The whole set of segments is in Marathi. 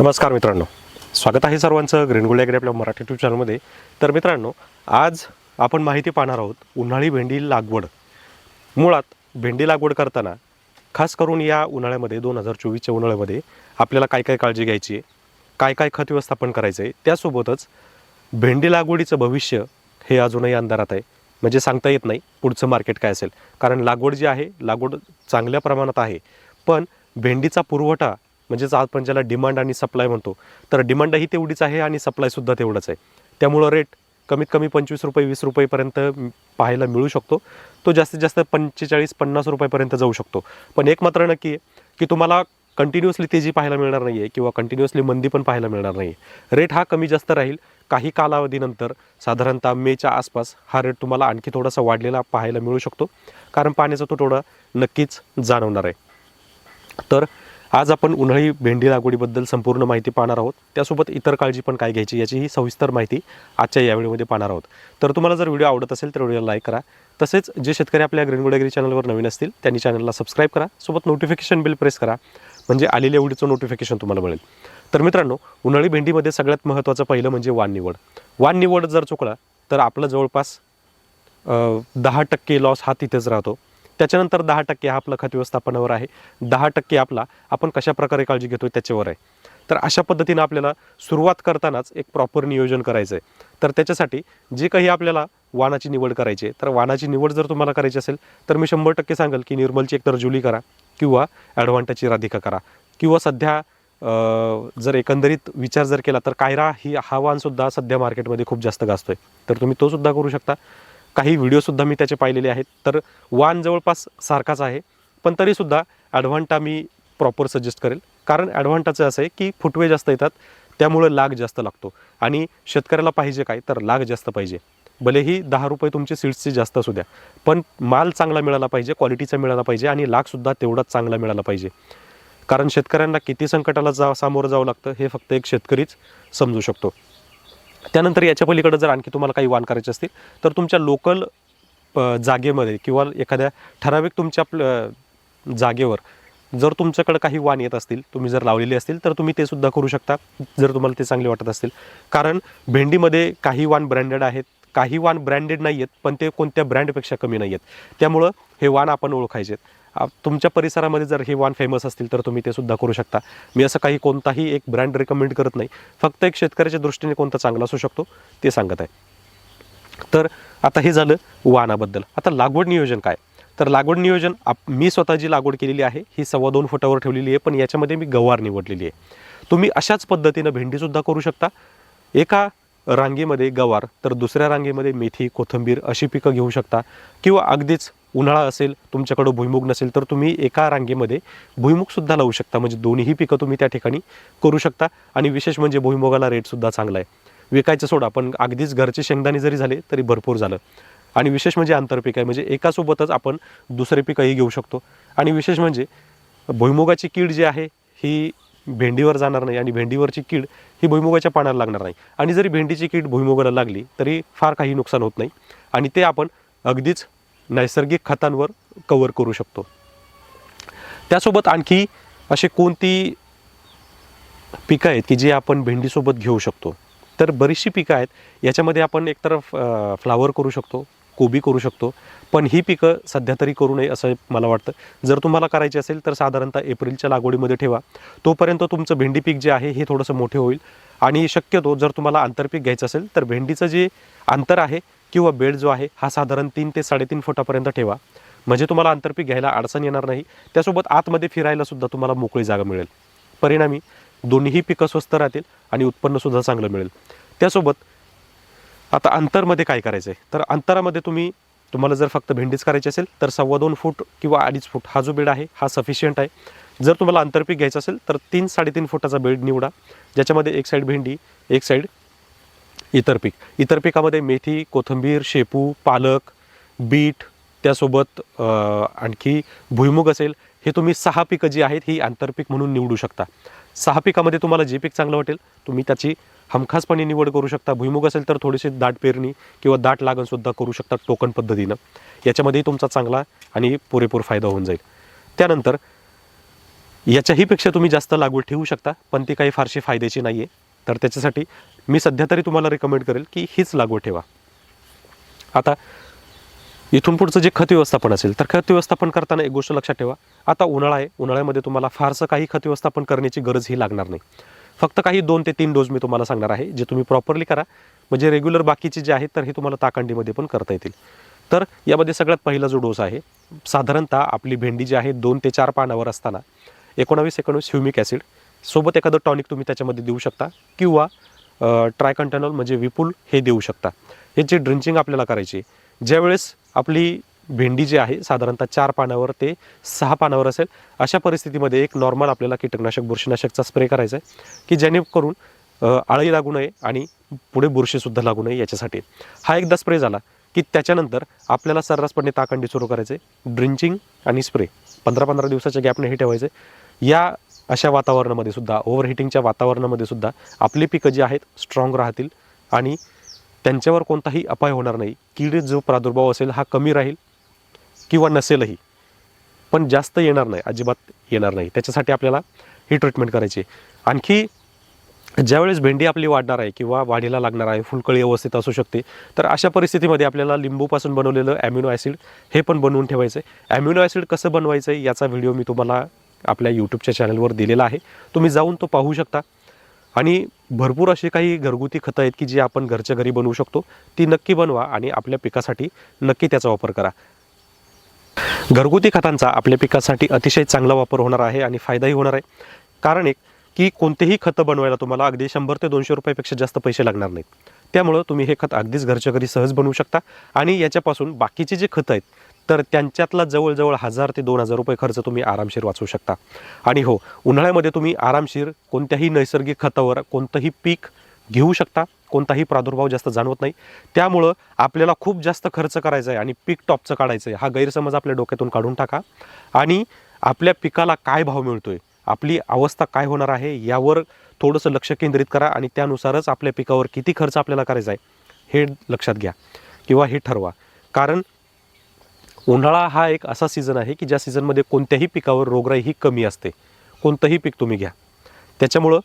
नमस्कार मित्रांनो, स्वागत आहे सर्वांचं ग्रीन गोल्ड ॲग्री आपल्या मराठी यूट्यूब चॅनलमध्ये. तर मित्रांनो, आज आपण माहिती पाहणार आहोत उन्हाळी भेंडी लागवड. मुळात भेंडी लागवड करताना खास करून या उन्हाळ्यामध्ये 2024च्या उन्हाळ्यामध्ये आपल्याला काय काय काळजी घ्यायची आहे, काय काय खत व्यवस्थापन करायचं आहे, त्यासोबतच भेंडी लागवडीचं भविष्य हे अजूनही अंधारात आहे. म्हणजे सांगता येत नाही पुढचं मार्केट काय असेल, कारण लागवड जी आहे लागवड चांगल्या प्रमाणात आहे, पण भेंडीचा पुरवठा म्हणजेच आपण ज्याला डिमांड आणि सप्लाय म्हणतो, तर डिमांडही तेवढीच आहे आणि सप्लायसुद्धा तेवढंच आहे. त्यामुळं रेट कमीत कमी 25 रुपये 20 रुपयेपर्यंत पाहायला मिळू शकतो. तो जास्तीत जास्त 45-50 रुपयेपर्यंत जाऊ शकतो. पण एक मात्र नक्की आहे की तुम्हाला कंटिन्युअसली तेजी पाहायला मिळणार नाही आहे किंवा कंटिन्युअसली मंदी पण पाहायला मिळणार नाही आहे. रेट हा कमी जास्त राहील. काही कालावधीनंतर साधारणतः मेच्या आसपास हा रेट तुम्हाला आणखी थोडासा वाढलेला पाहायला मिळू शकतो, कारण पाण्याचा तुटवडा नक्कीच जाणवणार आहे. तर आज आपण उन्हाळी भेंडी लागवडीबद्दल संपूर्ण माहिती पाहणार आहोत. त्यासोबत इतर काळजी पण काय घ्यायची याचीही सविस्तर माहिती आजच्या या व्हिडिओमध्ये पाहणार आहोत. तर तुम्हाला जर व्हिडिओ आवडत असेल तर व्हिडिओला लाईक करा. तसेच जे शेतकरी आपल्या ग्रीन गोल्ड ॲग्री चॅनलवर नवीन असतील त्यांनी चॅनलला सबस्क्राईब करा. सोबत नोटिफिकेशन बिल प्रेस करा, म्हणजे आलेल्या व्हिडिओचं नोटिफिकेशन तुम्हाला मिळेल. तर मित्रांनो, उन्हाळी भेंडीमध्ये सगळ्यात महत्त्वाचं पहिलं म्हणजे वाण निवड. वाण निवड जर चुकला तर आपलं जवळपास 10% लॉस हा तिथेच राहतो. त्याच्यानंतर 10% हा आपला खत व्यवस्थापनावर आहे, 10% आपला आपण कशा प्रकारे काळजी घेतो त्याच्यावर आहे. तर अशा पद्धतीनं आपल्याला सुरुवात करतानाच एक प्रॉपर नियोजन करायचं आहे. तर त्याच्यासाठी जे काही आपल्याला वाणाची निवड करायची आहे, तर वाणाची निवड जर तुम्हाला करायची असेल तर मी 100% सांगेल की निर्मलची एकतर जुली करा किंवा ॲडव्हान्टाची राधिका करा, किंवा सध्या जर एकंदरीत विचार जर केला तर कायरा हा वाणसुद्धा सध्या मार्केटमध्ये खूप जास्त गाजतोय, तर तुम्ही तो सुद्धा करू शकता. काही व्हिडिओसुद्धा मी त्याचे पाहिलेले आहेत. तर वाण जवळपास सारखाच आहे, पण तरीसुद्धा ॲडव्हान्टा मी प्रॉपर सजेस्ट करेल. कारण ॲडव्हान्टाचं असं आहे की फुटवे जास्त येतात, त्यामुळं लाग जास्त लागतो. आणि शेतकऱ्याला पाहिजे काय, तर लाग जास्त पाहिजे. भलेही 10 रुपये तुमचे सीड्सचे जास्त असू द्या, पण माल चांगला मिळाला पाहिजे, क्वालिटीचा मिळाला पाहिजे आणि लागसुद्धा तेवढाच चांगला मिळाला पाहिजे. कारण शेतकऱ्यांना किती संकटाला सामोरं जावं लागतं हे फक्त एक शेतकरीच समजू शकतो. त्यानंतर याच्या पलीकडे जर आणखी तुम्हाला काही वाण करायचे असतील तर तुमच्या लोकल जागेमध्ये किंवा एखाद्या ठराविक तुमच्या जागेवर जर तुमच्याकडे काही वाण येत असतील, तुम्ही जर लावलेले असतील तर तुम्ही ते सुद्धा करू शकता, जर तुम्हाला ते चांगले वाटत असतील. कारण भेंडीमध्ये काही वाण ब्रँडेड आहेत, काही वाण ब्रँडेड नाही आहेत, पण ते कोणत्या ब्रँडपेक्षा कमी नाही आहेत. त्यामुळं हे वाण आपण ओळखायचे. तुमच्या परिसरामध्ये जर हे वाण फेमस असतील तर तुम्ही ते सुद्धा करू शकता. मी असं काही कोणताही एक ब्रँड रेकमेंड करत नाही, फक्त एक शेतकऱ्याच्या दृष्टीने कोणता चांगला असू शकतो ते सांगत आहे. तर आता हे झालं वाणाबद्दल. आता लागवड नियोजन काय, तर लागवड नियोजन मी स्वतः जी लागवड केलेली आहे ही 2.25 फुटावर ठेवलेली आहे, पण याच्यामध्ये मी गवार निवडलेली आहे. तुम्ही अशाच पद्धतीनं भेंडीसुद्धा करू शकता. एका रांगेमध्ये गवार तर दुसऱ्या रांगेमध्ये मेथी, कोथिंबीर अशी पिकं घेऊ शकता. किंवा अगदीच उन्हाळा असेल, तुमच्याकडं भुईमुग नसेल तर तुम्ही एका रांगेमध्ये भुईमुगसुद्धा लावू शकता. म्हणजे दोन्हीही पिकं तुम्ही त्या ठिकाणी करू शकता. आणि विशेष म्हणजे भुईमुगाला रेटसुद्धा चांगला आहे. विकायचं सोडा, पण अगदीच घरचे शेंगदाणे जरी झाले तरी भरपूर झालं. आणि विशेष म्हणजे आंतरपीक आहे, म्हणजे एकासोबतच आपण दुसरे पिकंही घेऊ शकतो. आणि विशेष म्हणजे भुईमुगाची कीड जी आहे ही भेंडीवर जाणार नाही, आणि भेंडीवरची कीड ही भुईमुगाच्या पानाला लागणार नाही. आणि जरी भेंडीची कीड भुईमुगाला लागली तरी फार काही नुकसान होत नाही, आणि ते आपण अगदीच नैसर्गिक खतांवर कव्हर करू शकतो. त्यासोबत आणखी असे कोणती पिकं आहेत की जी आपण भेंडीसोबत घेऊ शकतो, तर बरीचशी पिकं आहेत. याच्यामध्ये आपण एकतर फ्लावर करू शकतो, कोबी करू शकतो, पण ही पिकं सध्या तरी करू नये असं मला वाटतं. जर तुम्हाला करायची असेल तर साधारणतः एप्रिलच्या लागवडीमध्ये ठेवा, तोपर्यंत तुमचं भेंडी पीक जे आहे हे थोडंसं मोठे होईल. आणि शक्यतो जर तुम्हाला आंतरपीक घ्यायचं असेल तर भेंडीचं जे अंतर आहे किंवा बेड जो आहे हा साधारण 3 ते 3.5 फुटापर्यंत ठेवा, म्हणजे तुम्हाला आंतरपीक घ्यायला अडचण येणार नाही. त्यासोबत आतमध्ये फिरायला सुद्धा तुम्हाला मोकळी जागा मिळेल. परिणामी दोन्हीही पिकं स्वस्त राहतील आणि उत्पन्नसुद्धा चांगलं मिळेल. त्यासोबत आता अंतरमध्ये काय करायचं आहे, तर अंतरामध्ये तुम्हाला जर फक्त भेंडीच करायची असेल तर 2.25 फूट किंवा 2.5 फूट हा जो बेड आहे हा सफिशियंट आहे. जर तुम्हाला आंतरपीक घ्यायचं असेल तर 3-3.5 फुटाचा बेड निवडा, ज्याच्यामध्ये एक साईड भेंडी, एक साईड इतर पीक. इतर पिकामध्ये मेथी, कोथिंबीर, शेपू, पालक, बीट, त्यासोबत आणखी भुईमुग असेल. हे तुम्ही 6 पिकं जी आहेत ही आंतरपीक म्हणून निवडू शकता. 6 पिकामध्ये तुम्हाला जे पीक चांगलं वाटेल तुम्ही त्याची हमखासपणे निवड करू शकता. भुईमुग असेल तर थोडीशी दाट पेरणी किंवा दाट लागणसुद्धा करू शकता टोकन पद्धतीनं. याच्यामध्येही तुमचा चांगला आणि पुरेपूर फायदा होऊन जाईल. त्यानंतर याच्याही पेक्षा तुम्ही जास्त लागवड ठेवू शकता, पण ती काही फारशी फायद्याची नाही आहे. तर त्याच्यासाठी मी सध्या तरी तुम्हाला रिकमेंड करेल की हीच लागवड ठेवा. आता इथून पुढचं जे खत व्यवस्थापन असेल, तर खत व्यवस्थापन करताना एक गोष्ट लक्षात ठेवा, आता उन्हाळा आहे, उन्हाळ्यामध्ये तुम्हाला फारसं काही खत व्यवस्थापन करण्याची गरजही लागणार नाही. फक्त काही 2 ते 3 डोस मी तुम्हाला सांगणार आहे, जे तुम्ही प्रॉपरली करा. म्हणजे रेग्युलर बाकीचे जे आहेत तर हे तुम्हाला ताकंडीमध्ये पण करता येतील. तर यामध्ये सगळ्यात पहिला जो डोस आहे, साधारणतः आपली भेंडी जी आहे 2 ते 4 पानावर असताना 19-19 ह्युमिक ॲसिड सोबत एखादं टॉनिक तुम्ही त्याच्यामध्ये देऊ शकता, किंवा ट्रायकंटॅनॉल म्हणजे विपुल हे देऊ शकता. याची ड्रिंचिंग आपल्याला करायची ज्यावेळेस आपली भेंडी जी आहे साधारणतः 4 पानावर ते 6 पानावर असेल, अशा परिस्थितीमध्ये एक नॉर्मल आपल्याला कीटकनाशक बुरशीनाशकचा स्प्रे करायचा आहे, की जेणेकरून आळी लागू नये आणि पुढे बुरशीसुद्धा लागू नये याच्यासाठी. हा एकदा स्प्रे झाला की त्याच्यानंतर आपल्याला सर्रासपणे ताकंडी सुरू करायचे. ड्रिंचिंग आणि स्प्रे 15-15 दिवसाच्या गॅपने हे ठेवायचे. या अशा वातावरणामध्ये सुद्धा, ओव्हरहिटिंगच्या वातावरणामध्ये सुद्धा आपली पिकं जी आहेत स्ट्रॉंग राहतील आणि त्यांच्यावर कोणताही अपाय होणार नाही. कीड जो प्रादुर्भाव असेल हा कमी राहील किंवा नसेलही, पण जास्त येणार नाही, अजिबात येणार नाही. त्याच्यासाठी आपल्याला ही ट्रीटमेंट करायची. आणखी ज्यावेळेस भेंडी आपली वाढणार आहे किंवा वाढीला लागणार आहे, फुलकळी अवस्थेत असू शकते, तर अशा परिस्थितीमध्ये आपल्याला लिंबूपासून बनवलेलं ॲमिनो ॲसिड हे पण बनवून ठेवायचं आहे. ॲमिनो ॲसिड कसं बनवायचं आहे याचा व्हिडिओ मी तुम्हाला आपल्या यूट्यूबच्या चॅनलवर दिलेला आहे, तुम्ही जाऊन तो पाहू शकता. आणि भरपूर अशी काही घरगुती खतं आहेत की जी आपण घरच्या घरी बनवू शकतो, ती नक्की बनवा आणि आपल्या पिकासाठी नक्की त्याचा वापर करा. घरगुती खतांचा आपल्या पिकासाठी अतिशय चांगला वापर होणार आहे आणि फायदाही होणार आहे. कारण एक की कोणतेही खतं बनवायला तुम्हाला अगदी 100 ते 200 रुपयापेक्षा जास्त पैसे लागणार नाहीत. त्यामुळं तुम्ही हे खत अगदीच घरच्या घरी सहज बनवू शकता आणि याच्यापासून बाकीचे जे खतं आहेत तर त्यांच्यातला जवळजवळ 1000 ते 2000 रुपये खर्च तुम्ही आरामशीर वाचवू शकता. आणि हो, उन्हाळ्यामध्ये तुम्ही आरामशीर कोणत्याही नैसर्गिक खतावर कोणतंही पीक घेऊ शकता, कोणताही प्रादुर्भाव जास्त जाणवत नाही. त्यामुळं आपल्याला खूप जास्त खर्च करायचा आहे आणि पीक टॉपचं काढायचं आहे हा गैरसमज आपल्या डोक्यातून काढून टाका आणि आपल्या पिकाला काय भाव मिळतोय, आपली अवस्था काय होणार आहे यावर थोडंसं लक्ष केंद्रित करा आणि त्यानुसारच आपल्या पिकावर किती खर्च आपल्याला करायचा आहे हे लक्षात घ्या किंवा हे ठरवा. कारण उन्हाळा हा एक असा सीझन आहे की ज्या सीझनमध्ये कोणत्याही पिकावर रोगराई ही कमी असते. कोणतंही पीक तुम्ही घ्या, त्याच्यामुळं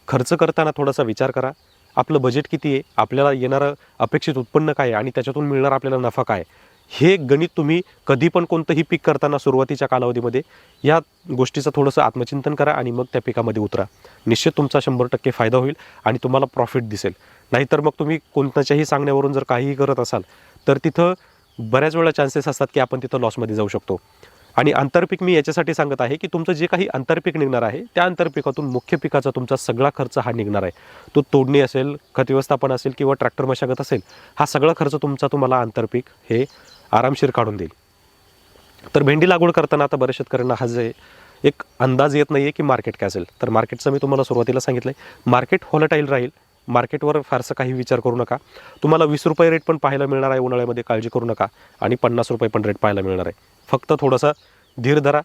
खर्च करताना थोडासा विचार करा. आपलं बजेट किती आहे, आपल्याला येणारं अपेक्षित उत्पन्न काय आहे आणि त्याच्यातून मिळणार आपल्याला नफा काय, हे गणित तुम्ही कधी पण कोणतंही पीक करताना सुरुवातीच्या कालावधीमध्ये या गोष्टीचं थोडंसं आत्मचिंतन करा आणि मग त्या पिकामध्ये उतरा. निश्चित तुमचा 100% फायदा होईल आणि तुम्हाला प्रॉफिट दिसेल. नाहीतर मग तुम्ही कोणत्याच्याही सांगण्यावरून जर काहीही करत असाल तर तिथं बऱ्याच वेळा चान्सेस असतात की आपण तिथं लॉसमध्ये जाऊ शकतो. आणि आंतरपीक मी याच्यासाठी सांगत आहे की तुमचं जे काही आंतरपीक निघणार आहे त्या आंतरपिकातून मुख्य पिकाचा तुमचा सगळा खर्च हा निघणार आहे. तो तोडणी असेल, खत व्यवस्थापन असेल किंवा ट्रॅक्टर मशागत असेल, हा सगळा खर्च तुमचा तुम्हाला आंतरपीक हे आरामशीर काढून देईल. तर भेंडी लागवड करताना आता बऱ्याच शेतकऱ्यांना हा जे एक अंदाज येत नाही आहे की मार्केट काय असेल. तर मार्केटचं मी तुम्हाला सुरुवातीला सांगितलं आहे, मार्केट व्हॉलेटाईल राहील. मार्केटवर फारसं काही विचार करू नका. तुम्हाला 20 रुपये रेट पण पाहायला मिळणार आहे उन्हाळ्यामध्ये, काळजी करू नका. आणि 50 रुपये पण रेट पाहायला मिळणार आहे. फक्त थोडासा धीर धरा.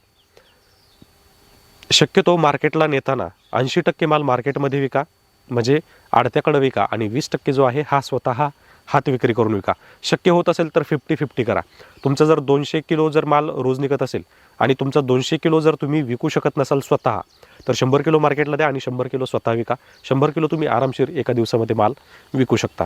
शक्यतो मार्केटला नेताना 80% माल मार्केटमध्ये विका, म्हणजे आडत्याकडे विका, आणि 20% जो आहे हा स्वतः हात विक्री करून विका. शक्य होत असेल तर 50-50 करा. तुमचं जर 200 किलो जर माल रोज निघत असेल आणि तुमचा 200 किलो जर तुम्ही विकू शकत नसाल स्वतः, तर 100 किलो मार्केटला द्या आणि 100 किलो स्वतः विका. 100 किलो तुम्ही आरामशीर एका दिवसामध्ये माल विकू शकता.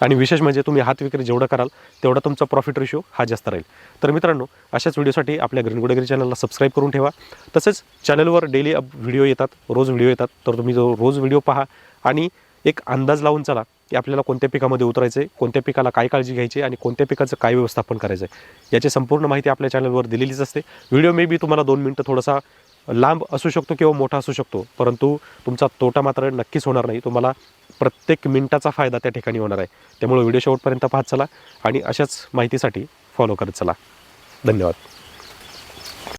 आणि विशेष म्हणजे तुम्ही हात विक्री जेवढं कराल तेवढा तुमचा प्रॉफिट रेशो हा जास्त राहील. तर मित्रांनो, अशाच व्हिडिओसाठी आपल्या ग्रीन गुड ॲग्री चॅनलला सबस्क्राईब करून ठेवा. तसेच चॅनलवर डेली व्हिडिओ येतात, रोज व्हिडिओ येतात. तर तुम्ही जो रोज व्हिडिओ पहा आणि एक अंदाज लावून चला की आपल्याला कोणत्या पिकामध्ये उतरायचं आहे, कोणत्या पिकाला काय काळजी घ्यायची आणि कोणत्या पिकाचं काय व्यवस्थापन करायचं आहे, याची संपूर्ण माहिती आपल्या चॅनलवर दिलेलीच असते. व्हिडिओ मे बी तुम्हाला 2 मिनटं थोडासा लांब असू शकतो किंवा मोठा असू शकतो, परंतु तुमचा तोटा मात्र नक्कीच होणार नाही. तुम्हाला प्रत्येक मिनिटाचा फायदा त्या ठिकाणी होणार आहे. त्यामुळे व्हिडिओ शेवटपर्यंत पाहत चला आणि अशाच माहितीसाठी फॉलो करत चला. धन्यवाद.